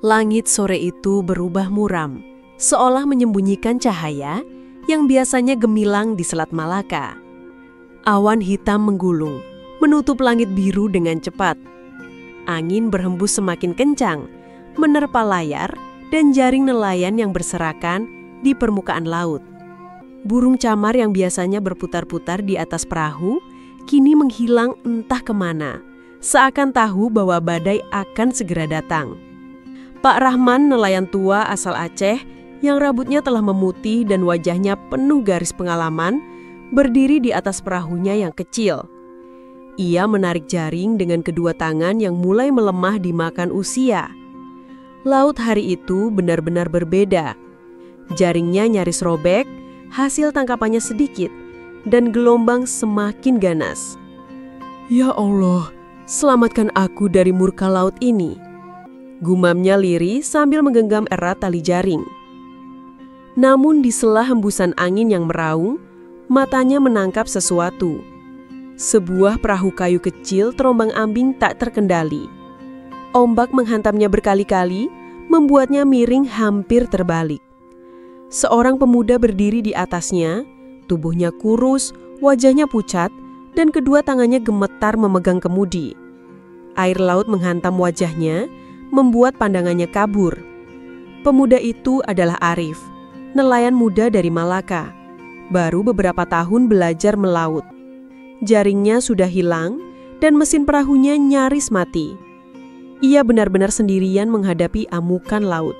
Langit sore itu berubah muram, seolah menyembunyikan cahaya yang biasanya gemilang di Selat Malaka. Awan hitam menggulung, menutup langit biru dengan cepat. Angin berhembus semakin kencang, menerpa layar dan jaring nelayan yang berserakan di permukaan laut. Burung camar yang biasanya berputar-putar di atas perahu, kini menghilang entah kemana, seakan tahu bahwa badai akan segera datang. Pak Rahman, nelayan tua asal Aceh, yang rambutnya telah memutih dan wajahnya penuh garis pengalaman, berdiri di atas perahunya yang kecil. Ia menarik jaring dengan kedua tangan yang mulai melemah dimakan usia. Laut hari itu benar-benar berbeda. Jaringnya nyaris robek, hasil tangkapannya sedikit, dan gelombang semakin ganas. "Ya Allah, selamatkan aku dari murka laut ini," gumamnya lirih sambil menggenggam erat tali jaring. Namun di sela hembusan angin yang meraung, matanya menangkap sesuatu. Sebuah perahu kayu kecil terombang-ambing tak terkendali. Ombak menghantamnya berkali-kali, membuatnya miring hampir terbalik. Seorang pemuda berdiri di atasnya, tubuhnya kurus, wajahnya pucat, dan kedua tangannya gemetar memegang kemudi. Air laut menghantam wajahnya, membuat pandangannya kabur. Pemuda itu adalah Arif, nelayan muda dari Malaka. Baru beberapa tahun belajar melaut. Jaringnya sudah hilang dan mesin perahunya nyaris mati. Ia benar-benar sendirian menghadapi amukan laut.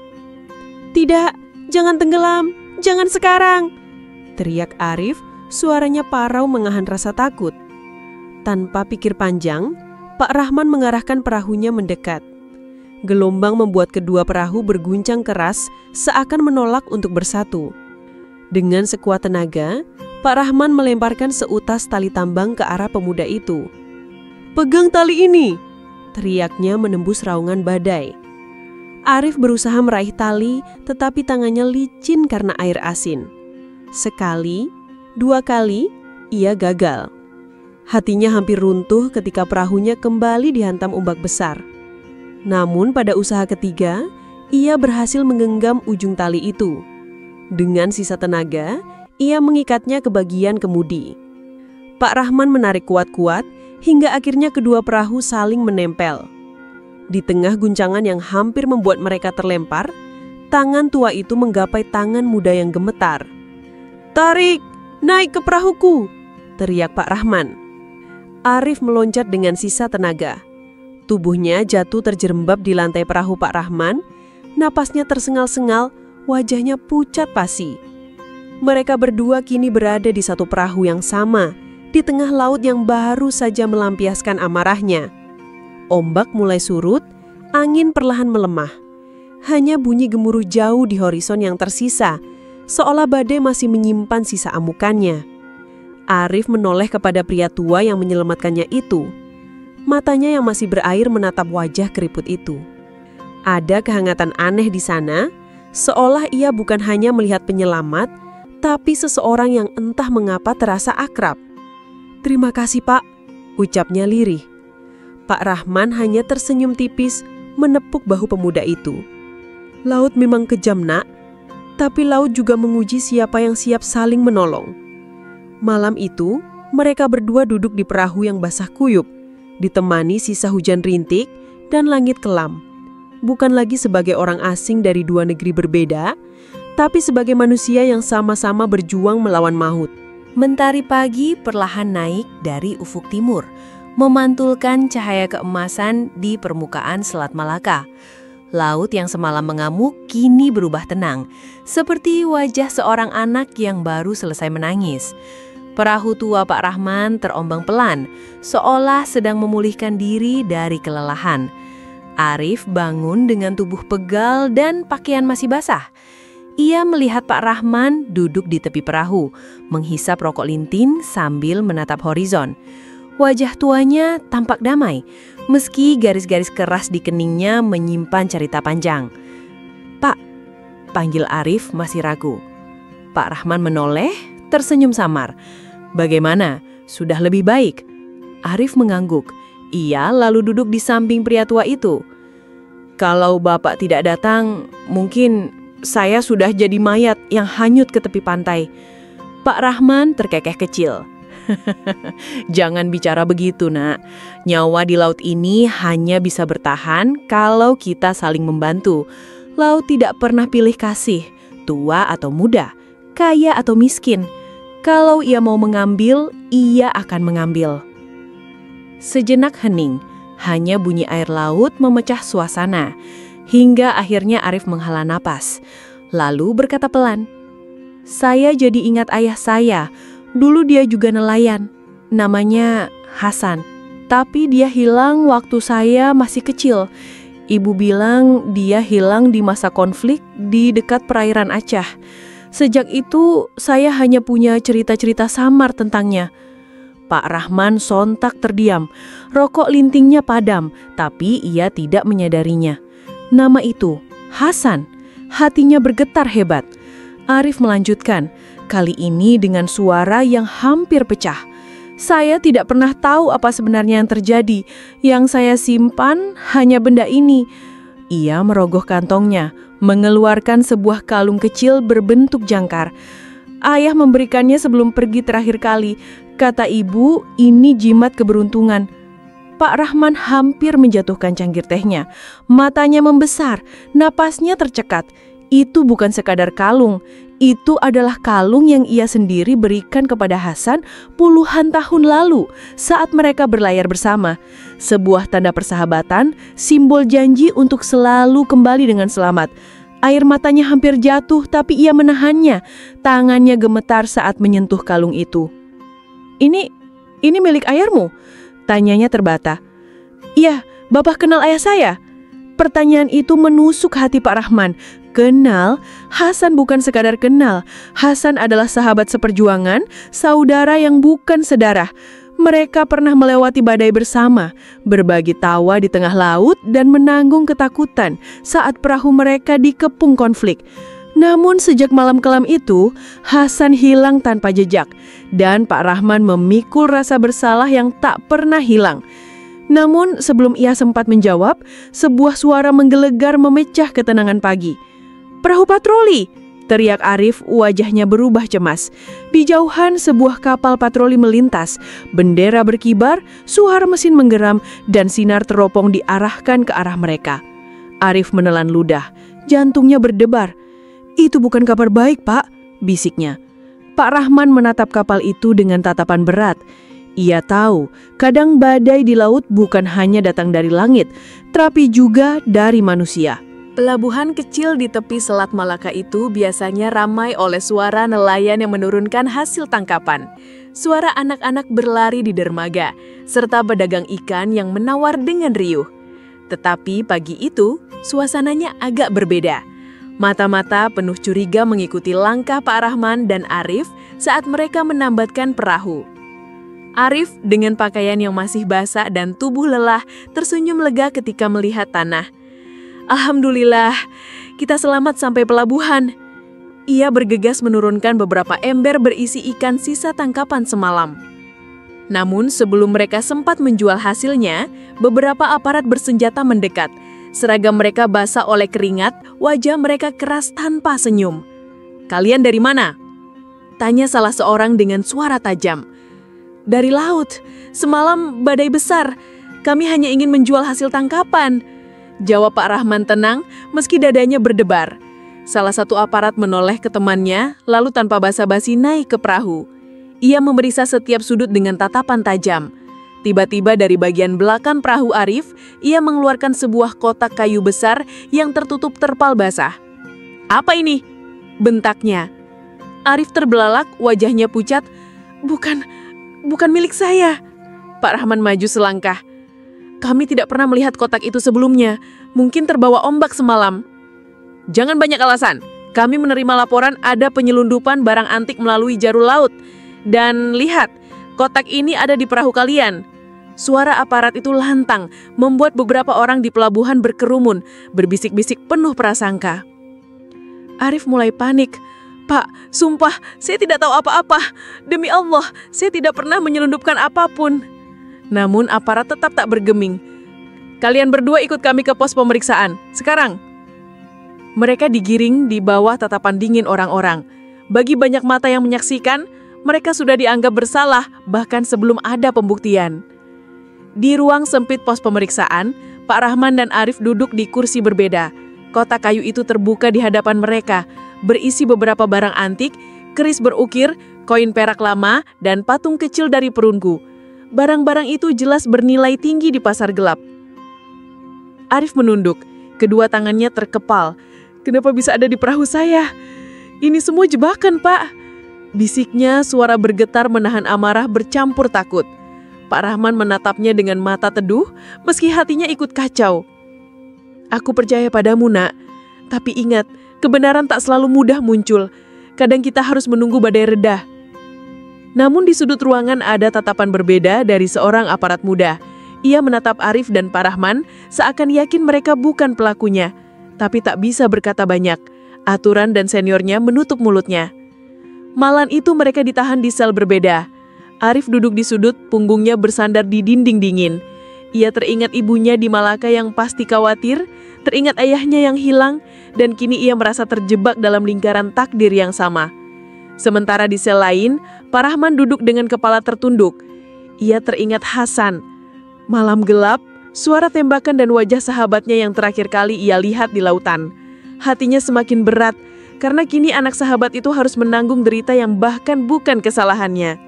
"Tidak, jangan tenggelam, jangan sekarang!" teriak Arif, suaranya parau mengahan rasa takut. Tanpa pikir panjang, Pak Rahman mengarahkan perahunya mendekat. Gelombang membuat kedua perahu berguncang keras seakan menolak untuk bersatu. Dengan sekuat tenaga, Pak Rahman melemparkan seutas tali tambang ke arah pemuda itu. "Pegang tali ini!" teriaknya menembus raungan badai. Arif berusaha meraih tali, tetapi tangannya licin karena air asin. Sekali, dua kali, ia gagal. Hatinya hampir runtuh ketika perahunya kembali dihantam ombak besar. Namun pada usaha ketiga, ia berhasil menggenggam ujung tali itu. Dengan sisa tenaga, ia mengikatnya ke bagian kemudi. Pak Rahman menarik kuat-kuat hingga akhirnya kedua perahu saling menempel. Di tengah guncangan yang hampir membuat mereka terlempar, tangan tua itu menggapai tangan muda yang gemetar. "Tarik, naik ke perahuku!" teriak Pak Rahman. Arif meloncat dengan sisa tenaga. Tubuhnya jatuh terjerembab di lantai perahu Pak Rahman, napasnya tersengal-sengal, wajahnya pucat pasi. Mereka berdua kini berada di satu perahu yang sama, di tengah laut yang baru saja melampiaskan amarahnya. Ombak mulai surut, angin perlahan melemah. Hanya bunyi gemuruh jauh di horizon yang tersisa, seolah badai masih menyimpan sisa amukannya. Arif menoleh kepada pria tua yang menyelamatkannya itu. Matanya yang masih berair menatap wajah keriput itu. Ada kehangatan aneh di sana, seolah ia bukan hanya melihat penyelamat, tapi seseorang yang entah mengapa terasa akrab. "Terima kasih, Pak," ucapnya lirih. Pak Rahman hanya tersenyum tipis, menepuk bahu pemuda itu. "Laut memang kejam, Nak, tapi laut juga menguji siapa yang siap saling menolong." Malam itu, mereka berdua duduk di perahu yang basah kuyup, ditemani sisa hujan rintik dan langit kelam. Bukan lagi sebagai orang asing dari dua negeri berbeda, tapi sebagai manusia yang sama-sama berjuang melawan maut. Mentari pagi perlahan naik dari ufuk timur, memantulkan cahaya keemasan di permukaan Selat Malaka. Laut yang semalam mengamuk kini berubah tenang, seperti wajah seorang anak yang baru selesai menangis. Perahu tua Pak Rahman terombang pelan, seolah sedang memulihkan diri dari kelelahan. Arif bangun dengan tubuh pegal dan pakaian masih basah. Ia melihat Pak Rahman duduk di tepi perahu, menghisap rokok lintin sambil menatap horizon. Wajah tuanya tampak damai, meski garis-garis keras di keningnya menyimpan cerita panjang. "Pak," panggil Arif masih ragu. Pak Rahman menoleh, tersenyum samar. "Bagaimana? Sudah lebih baik?" Arif mengangguk. Ia lalu duduk di samping pria tua itu. Kalau Bapak tidak datang, mungkin saya sudah jadi mayat yang hanyut ke tepi pantai. Pak Rahman terkekeh kecil. Jangan bicara begitu, Nak. Nyawa di laut ini hanya bisa bertahan kalau kita saling membantu. Laut tidak pernah pilih kasih, tua atau muda, kaya atau miskin. Kalau ia mau mengambil, ia akan mengambil. Sejenak hening, hanya bunyi air laut memecah suasana. Hingga akhirnya Arif menghela napas. Lalu berkata pelan, "Saya jadi ingat ayah saya. Dulu dia juga nelayan. Namanya Hasan. Tapi dia hilang waktu saya masih kecil. Ibu bilang dia hilang di masa konflik di dekat perairan Aceh. Sejak itu saya hanya punya cerita-cerita samar tentangnya." Pak Rahman sontak terdiam. Rokok lintingnya padam, tapi ia tidak menyadarinya. Nama itu, Hasan. Hatinya bergetar hebat. Arif melanjutkan, kali ini dengan suara yang hampir pecah. "Saya tidak pernah tahu apa sebenarnya yang terjadi. Yang saya simpan hanya benda ini." Ia merogoh kantongnya, mengeluarkan sebuah kalung kecil berbentuk jangkar. "Ayah memberikannya sebelum pergi terakhir kali. Kata ibu, ini jimat keberuntungan." Pak Rahman hampir menjatuhkan cangkir tehnya. Matanya membesar, napasnya tercekat. Itu bukan sekadar kalung. Itu adalah kalung yang ia sendiri berikan kepada Hasan puluhan tahun lalu saat mereka berlayar bersama. Sebuah tanda persahabatan, simbol janji untuk selalu kembali dengan selamat. Air matanya hampir jatuh, tapi ia menahannya. Tangannya gemetar saat menyentuh kalung itu. Ini milik ayahmu?" Tanyanya terbata. "Iya, Bapak kenal ayah saya?" Pertanyaan itu menusuk hati Pak Rahman. Kenal? Hasan bukan sekadar kenal. Hasan adalah sahabat seperjuangan, saudara yang bukan sedarah. Mereka pernah melewati badai bersama, berbagi tawa di tengah laut dan menanggung ketakutan saat perahu mereka dikepung konflik. Namun sejak malam kelam itu, Hasan hilang tanpa jejak, dan Pak Rahman memikul rasa bersalah yang tak pernah hilang. Namun sebelum ia sempat menjawab, sebuah suara menggelegar memecah ketenangan pagi. "Perahu patroli!" teriak Arif, wajahnya berubah cemas. Di jauhan sebuah kapal patroli melintas, bendera berkibar, suara mesin menggeram, dan sinar teropong diarahkan ke arah mereka. Arif menelan ludah, jantungnya berdebar. "Itu bukan kabar baik, Pak," bisiknya. Pak Rahman menatap kapal itu dengan tatapan berat. Ia tahu, kadang badai di laut bukan hanya datang dari langit, tapi juga dari manusia. Pelabuhan kecil di tepi Selat Malaka itu biasanya ramai oleh suara nelayan yang menurunkan hasil tangkapan. Suara anak-anak berlari di dermaga, serta pedagang ikan yang menawar dengan riuh. Tetapi pagi itu, suasananya agak berbeda. Mata-mata penuh curiga mengikuti langkah Pak Rahman dan Arif saat mereka menambatkan perahu. Arif dengan pakaian yang masih basah dan tubuh lelah tersenyum lega ketika melihat tanah. "Alhamdulillah, kita selamat sampai pelabuhan." Ia bergegas menurunkan beberapa ember berisi ikan sisa tangkapan semalam. Namun sebelum mereka sempat menjual hasilnya, beberapa aparat bersenjata mendekat. Seragam mereka basah oleh keringat, wajah mereka keras tanpa senyum. "Kalian dari mana?" tanya salah seorang dengan suara tajam. "Dari laut. Semalam badai besar. Kami hanya ingin menjual hasil tangkapan," jawab Pak Rahman tenang meski dadanya berdebar. Salah satu aparat menoleh ke temannya, lalu tanpa basa-basi naik ke perahu. Ia memeriksa setiap sudut dengan tatapan tajam. Tiba-tiba dari bagian belakang perahu Arif, ia mengeluarkan sebuah kotak kayu besar yang tertutup terpal basah. "Apa ini?" bentaknya. Arif terbelalak, wajahnya pucat. Bukan milik saya." Pak Rahman maju selangkah. "Kami tidak pernah melihat kotak itu sebelumnya. Mungkin terbawa ombak semalam." "Jangan banyak alasan. Kami menerima laporan ada penyelundupan barang antik melalui jalur laut. Dan lihat, kotak ini ada di perahu kalian." Suara aparat itu lantang, membuat beberapa orang di pelabuhan berkerumun, berbisik-bisik penuh prasangka. Arif mulai panik. "Pak, sumpah, saya tidak tahu apa-apa. Demi Allah, saya tidak pernah menyelundupkan apapun." Namun aparat tetap tak bergeming. Kalian berdua ikut kami ke pos pemeriksaan. Sekarang. Mereka digiring di bawah tatapan dingin orang-orang. Bagi banyak mata yang menyaksikan, mereka sudah dianggap bersalah bahkan sebelum ada pembuktian. Di ruang sempit pos pemeriksaan, Pak Rahman dan Arif duduk di kursi berbeda. Kotak kayu itu terbuka di hadapan mereka, berisi beberapa barang antik, keris berukir, koin perak lama, dan patung kecil dari perunggu. Barang-barang itu jelas bernilai tinggi di pasar gelap. Arif menunduk, kedua tangannya terkepal. Kenapa bisa ada di perahu saya? Ini semua jebakan, Pak. Bisiknya, suara bergetar menahan amarah bercampur takut. Pak Rahman menatapnya dengan mata teduh, meski hatinya ikut kacau. Aku percaya padamu, nak. Tapi ingat, kebenaran tak selalu mudah muncul. Kadang kita harus menunggu badai reda. Namun di sudut ruangan ada tatapan berbeda dari seorang aparat muda. Ia menatap Arif dan Pak Rahman, seakan yakin mereka bukan pelakunya. Tapi tak bisa berkata banyak. Aturan dan seniornya menutup mulutnya. Malam itu mereka ditahan di sel berbeda. Arif duduk di sudut, punggungnya bersandar di dinding dingin. Ia teringat ibunya di Malaka yang pasti khawatir, teringat ayahnya yang hilang, dan kini ia merasa terjebak dalam lingkaran takdir yang sama. Sementara di sel lain, Pak Rahman duduk dengan kepala tertunduk. Ia teringat Hasan. Malam gelap, suara tembakan dan wajah sahabatnya yang terakhir kali ia lihat di lautan. Hatinya semakin berat, karena kini anak sahabat itu harus menanggung derita yang bahkan bukan kesalahannya.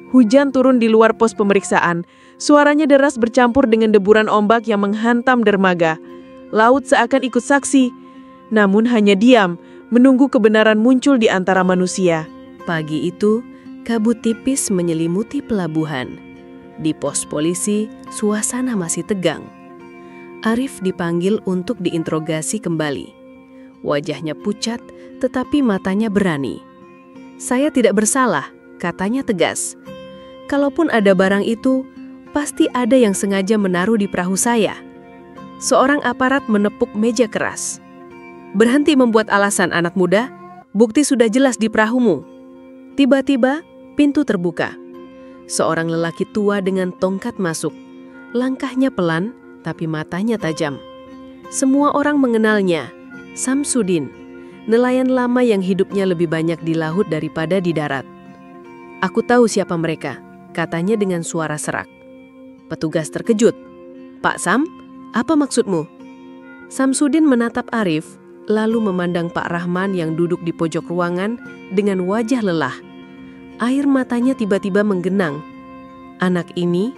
Hujan turun di luar pos pemeriksaan. Suaranya deras bercampur dengan deburan ombak yang menghantam dermaga. Laut seakan ikut saksi, namun hanya diam, menunggu kebenaran muncul di antara manusia. Pagi itu, kabut tipis menyelimuti pelabuhan. Di pos polisi, suasana masih tegang. Arif dipanggil untuk diinterogasi kembali. Wajahnya pucat, tetapi matanya berani. "Saya tidak bersalah," katanya tegas. "Kalaupun ada barang itu, pasti ada yang sengaja menaruh di perahu saya." Seorang aparat menepuk meja keras. "Berhenti membuat alasan, anak muda. Bukti sudah jelas di perahumu." Tiba-tiba, pintu terbuka. Seorang lelaki tua dengan tongkat masuk. Langkahnya pelan, tapi matanya tajam. Semua orang mengenalnya. Samsudin, nelayan lama yang hidupnya lebih banyak di laut daripada di darat. "Aku tahu siapa mereka," katanya dengan suara serak. Petugas terkejut. "Pak Sam, apa maksudmu?" Samsudin menatap Arif, lalu memandang Pak Rahman yang duduk di pojok ruangan dengan wajah lelah. Air matanya tiba-tiba menggenang. Anak ini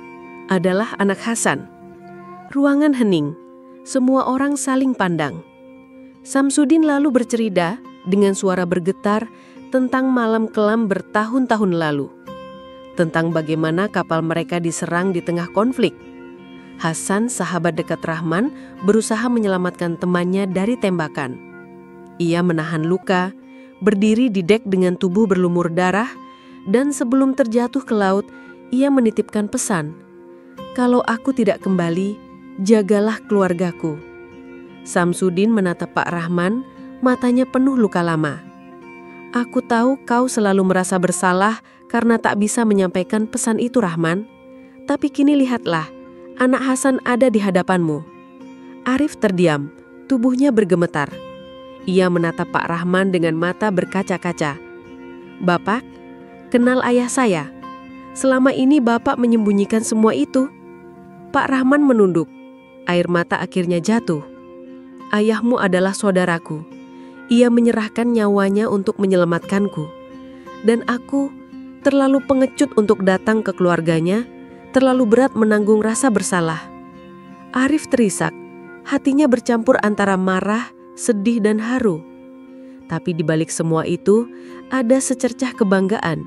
adalah anak Hasan. Ruangan hening. Semua orang saling pandang. Samsudin lalu bercerita dengan suara bergetar tentang malam kelam bertahun-tahun lalu. Tentang bagaimana kapal mereka diserang di tengah konflik. Hasan, sahabat dekat Rahman, berusaha menyelamatkan temannya dari tembakan. Ia menahan luka, berdiri di dek dengan tubuh berlumur darah, dan sebelum terjatuh ke laut, ia menitipkan pesan, "Kalau aku tidak kembali, jagalah keluargaku." Samsudin menatap Pak Rahman, matanya penuh luka lama. "Aku tahu kau selalu merasa bersalah karena tak bisa menyampaikan pesan itu, Rahman. Tapi kini lihatlah, anak Hasan ada di hadapanmu." Arif terdiam, tubuhnya bergemetar. Ia menatap Pak Rahman dengan mata berkaca-kaca. "Bapak, kenal ayah saya. Selama ini Bapak menyembunyikan semua itu." Pak Rahman menunduk. Air mata akhirnya jatuh. "Ayahmu adalah saudaraku. Ia menyerahkan nyawanya untuk menyelamatkanku. Dan aku terlalu pengecut untuk datang ke keluarganya, terlalu berat menanggung rasa bersalah." Arif terisak, hatinya bercampur antara marah, sedih dan haru. Tapi di balik semua itu, ada secercah kebanggaan.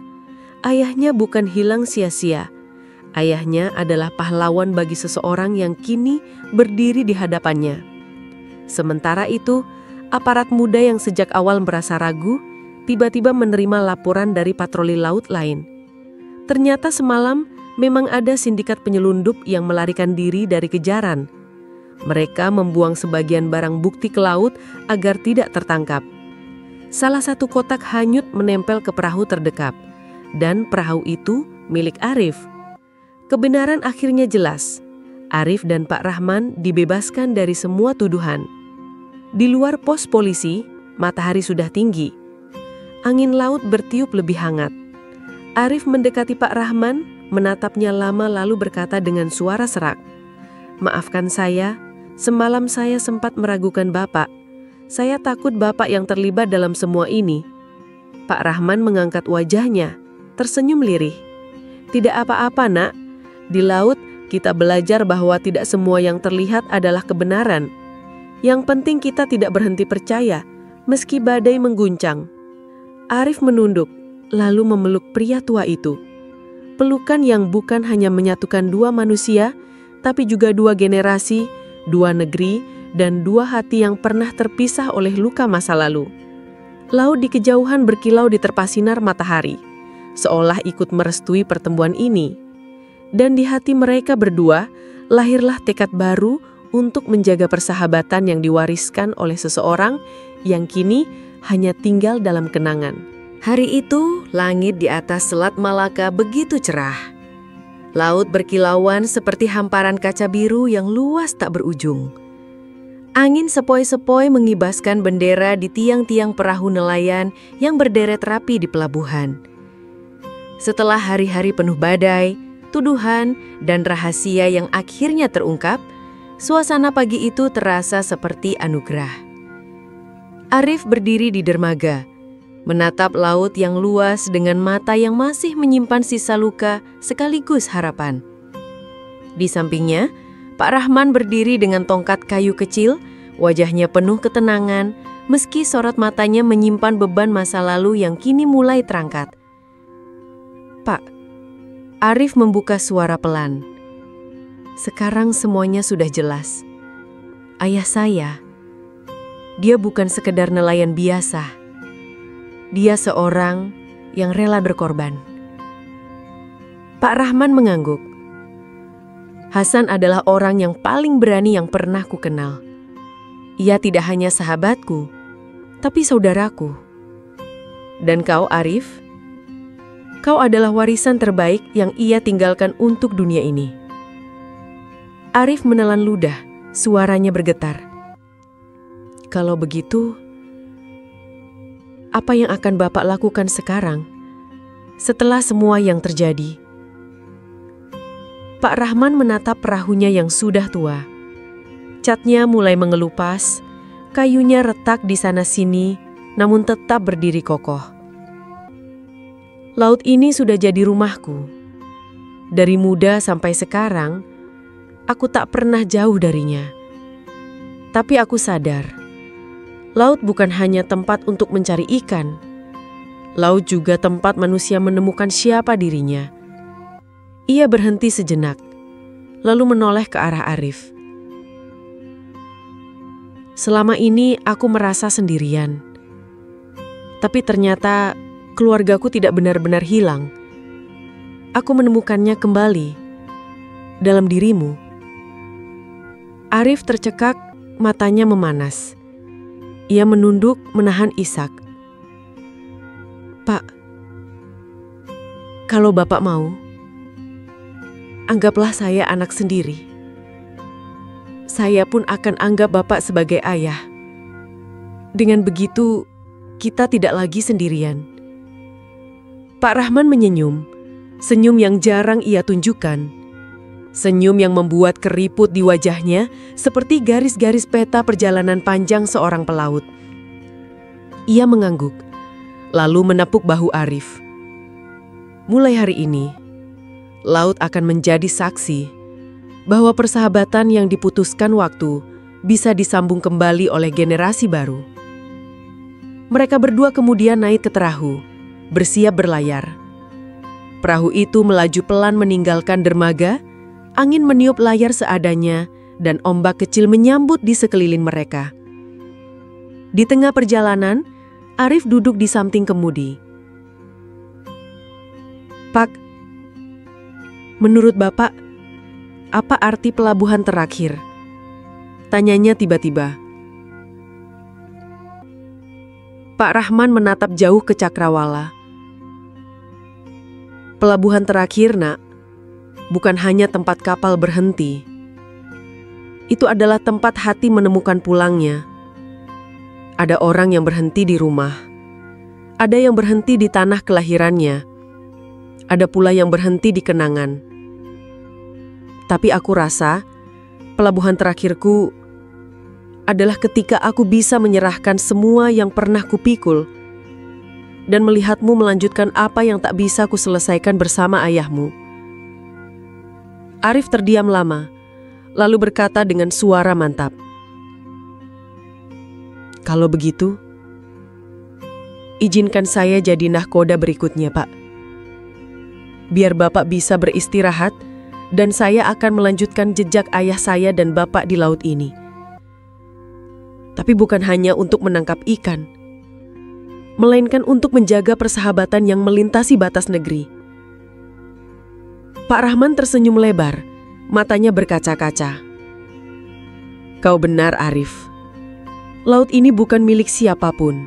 Ayahnya bukan hilang sia-sia. Ayahnya adalah pahlawan bagi seseorang yang kini berdiri di hadapannya. Sementara itu, aparat muda yang sejak awal merasa ragu, tiba-tiba menerima laporan dari patroli laut lain. Ternyata semalam memang ada sindikat penyelundup yang melarikan diri dari kejaran. Mereka membuang sebagian barang bukti ke laut agar tidak tertangkap. Salah satu kotak hanyut menempel ke perahu terdekat, dan perahu itu milik Arif. Kebenaran akhirnya jelas. Arif dan Pak Rahman dibebaskan dari semua tuduhan. Di luar pos polisi, matahari sudah tinggi. Angin laut bertiup lebih hangat. Arif mendekati Pak Rahman, menatapnya lama lalu berkata dengan suara serak, "Maafkan saya, semalam saya sempat meragukan Bapak. Saya takut Bapak yang terlibat dalam semua ini." Pak Rahman mengangkat wajahnya, tersenyum lirih. "Tidak apa-apa, Nak. Di laut, kita belajar bahwa tidak semua yang terlihat adalah kebenaran. Yang penting kita tidak berhenti percaya, meski badai mengguncang." Arif menunduk, lalu memeluk pria tua itu. Pelukan yang bukan hanya menyatukan dua manusia, tapi juga dua generasi, dua negeri, dan dua hati yang pernah terpisah oleh luka masa lalu. Laut di kejauhan berkilau diterpa sinar matahari, seolah ikut merestui pertemuan ini. Dan di hati mereka berdua, lahirlah tekad baru untuk menjaga persahabatan yang diwariskan oleh seseorang yang kini hanya tinggal dalam kenangan. Hari itu, langit di atas Selat Malaka begitu cerah. Laut berkilauan seperti hamparan kaca biru yang luas tak berujung. Angin sepoi-sepoi mengibaskan bendera di tiang-tiang perahu nelayan yang berderet rapi di pelabuhan. Setelah hari-hari penuh badai, tuduhan, dan rahasia yang akhirnya terungkap, suasana pagi itu terasa seperti anugerah. Arif berdiri di dermaga, menatap laut yang luas dengan mata yang masih menyimpan sisa luka sekaligus harapan. Di sampingnya, Pak Rahman berdiri dengan tongkat kayu kecil, wajahnya penuh ketenangan, meski sorot matanya menyimpan beban masa lalu yang kini mulai terangkat. "Pak," Arif membuka suara pelan. "Sekarang semuanya sudah jelas. Ayah saya, dia bukan sekedar nelayan biasa. Dia seorang yang rela berkorban." Pak Rahman mengangguk. "Hasan adalah orang yang paling berani yang pernah ku kenal. Ia tidak hanya sahabatku, tapi saudaraku. Dan kau, Arif, kau adalah warisan terbaik yang ia tinggalkan untuk dunia ini." Arif menelan ludah, suaranya bergetar. "Kalau begitu, apa yang akan Bapak lakukan sekarang, setelah semua yang terjadi?" Pak Rahman menatap perahunya yang sudah tua. Catnya mulai mengelupas, kayunya retak di sana-sini, namun tetap berdiri kokoh. "Laut ini sudah jadi rumahku. Dari muda sampai sekarang, aku tak pernah jauh darinya. Tapi aku sadar, laut bukan hanya tempat untuk mencari ikan. Laut juga tempat manusia menemukan siapa dirinya." Ia berhenti sejenak, lalu menoleh ke arah Arif. "Selama ini aku merasa sendirian. Tapi ternyata keluargaku tidak benar-benar hilang. Aku menemukannya kembali dalam dirimu." Arif tercekak, matanya memanas. Ia menunduk menahan isak. "Pak, kalau Bapak mau, anggaplah saya anak sendiri. Saya pun akan anggap Bapak sebagai ayah. Dengan begitu, kita tidak lagi sendirian." Pak Rahman menyenyum, senyum yang jarang ia tunjukkan. Senyum yang membuat keriput di wajahnya seperti garis-garis peta perjalanan panjang seorang pelaut. Ia mengangguk, lalu menepuk bahu Arif. "Mulai hari ini, laut akan menjadi saksi bahwa persahabatan yang diputuskan waktu bisa disambung kembali oleh generasi baru." Mereka berdua kemudian naik ke perahu, bersiap berlayar. Perahu itu melaju pelan meninggalkan dermaga, angin meniup layar seadanya, dan ombak kecil menyambut di sekeliling mereka. Di tengah perjalanan, Arif duduk di samping kemudi. "Pak, menurut Bapak, apa arti pelabuhan terakhir?" tanyanya tiba-tiba. Pak Rahman menatap jauh ke cakrawala. "Pelabuhan terakhir, Nak, bukan hanya tempat kapal berhenti, Itu adalah tempat hati menemukan pulangnya. Ada orang yang berhenti di rumah. Ada yang berhenti di tanah kelahirannya. Ada pula yang berhenti di kenangan. Tapi aku rasa pelabuhan terakhirku adalah ketika aku bisa menyerahkan semua yang pernah kupikul dan melihatmu melanjutkan apa yang tak bisa kuselesaikan bersama ayahmu. Arif terdiam lama, lalu berkata dengan suara mantap, "Kalau begitu, izinkan saya jadi nahkoda berikutnya, Pak. Biar Bapak bisa beristirahat dan saya akan melanjutkan jejak ayah saya dan Bapak di laut ini. Tapi bukan hanya untuk menangkap ikan, melainkan untuk menjaga persahabatan yang melintasi batas negeri." Pak Rahman tersenyum lebar, matanya berkaca-kaca. "Kau benar, Arif. Laut ini bukan milik siapapun,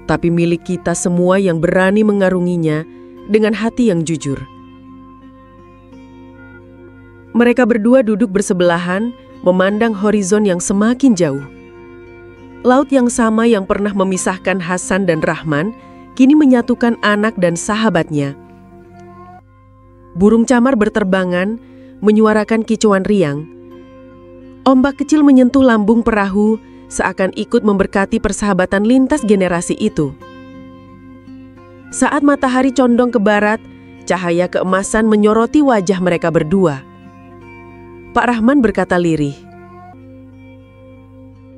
tapi milik kita semua yang berani mengarunginya dengan hati yang jujur." Mereka berdua duduk bersebelahan, memandang horizon yang semakin jauh. Laut yang sama yang pernah memisahkan Hasan dan Rahman, kini menyatukan anak dan sahabatnya. Burung camar berterbangan, menyuarakan kicauan riang. Ombak kecil menyentuh lambung perahu, seakan ikut memberkati persahabatan lintas generasi itu. Saat matahari condong ke barat, cahaya keemasan menyoroti wajah mereka berdua. Pak Rahman berkata lirih,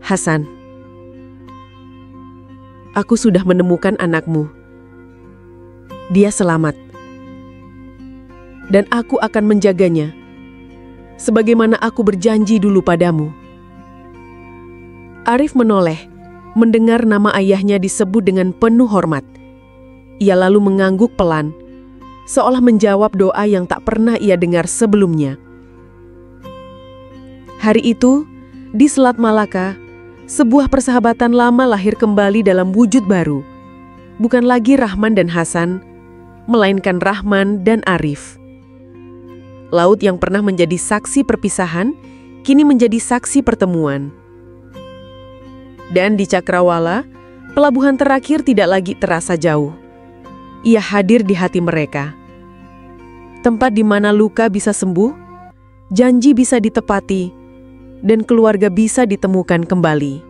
"Hasan, aku sudah menemukan anakmu. Dia selamat. Dan aku akan menjaganya, sebagaimana aku berjanji dulu padamu." Arif menoleh, mendengar nama ayahnya disebut dengan penuh hormat. Ia lalu mengangguk pelan, seolah menjawab doa yang tak pernah ia dengar sebelumnya. Hari itu, di Selat Malaka, sebuah persahabatan lama lahir kembali dalam wujud baru. Bukan lagi Rahman dan Hasan, melainkan Rahman dan Arif. Laut yang pernah menjadi saksi perpisahan, kini menjadi saksi pertemuan. Dan di Cakrawala, pelabuhan terakhir tidak lagi terasa jauh. Ia hadir di hati mereka. Tempat di mana luka bisa sembuh, janji bisa ditepati, dan keluarga bisa ditemukan kembali.